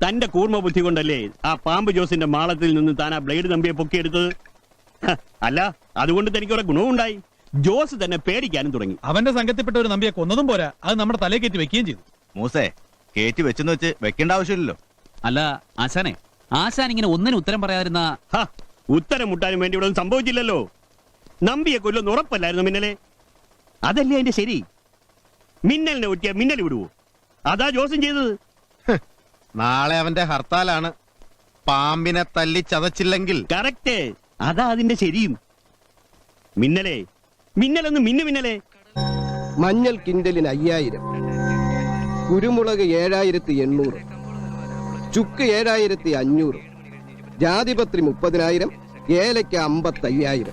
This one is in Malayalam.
തന്റെ കൂർമ്മ ബുദ്ധി കൊണ്ടല്ലേ ആ പാമ്പ് ജോസിന്റെ മാളത്തിൽ നിന്ന് താൻ ആ ബ്ലേഡ് നമ്പിയെ പൊക്കിയെടുത്തത്? അല്ല, അതുകൊണ്ട് തനിക്ക് ഗുണവും ഉണ്ടായി. ജോസ് തന്നെ പേടിക്കാനും തുടങ്ങി. അവന്റെ സംഘത്തിൽപ്പെട്ട ഒരു നമ്പിയെ കൊന്നതും പോരാ, അത് നമ്മുടെ തലയെ കയറ്റി വെക്കുകയും ചെയ്തു. മൂസേ, കയറ്റി വെച്ചെന്ന് വെച്ച് വെക്കേണ്ട ആവശ്യമില്ലല്ലോ. അല്ല ആശാനെ, ആശാൻ ഇങ്ങനെ ഒന്നിനും ഉത്തരം പറയാതിരുന്ന ഉത്തരം മുട്ടാനും വേണ്ടി ഇവിടെ ഒന്നും സംഭവിച്ചില്ലല്ലോ. നമ്പിയെ കൊല്ലുന്ന ഉറപ്പല്ലായിരുന്നു മിന്നലെ. അതല്ലേ അതിന്റെ ശരി. മിന്നലിനെ ഒറ്റിയ മിന്നൽ വിടുവോ? അതാ ജോസും ചെയ്തത്. നാളെ അവന്റെ ഹർത്താലാണ്. പാമ്പിനെ തല്ലി ചതച്ചില്ലെങ്കിൽ കറക്റ്റ്, അതാ അതിന്റെ ശരിയും. മിന്നലെ മിന്നലൊന്ന് മിന്നലെ. മഞ്ഞൾ കിൻഡലിന് 5000, കുരുമുളക് 7800, ചുക്ക് 7500, ജാതിപത്രി 30000, ഏലയ്ക്ക 55000.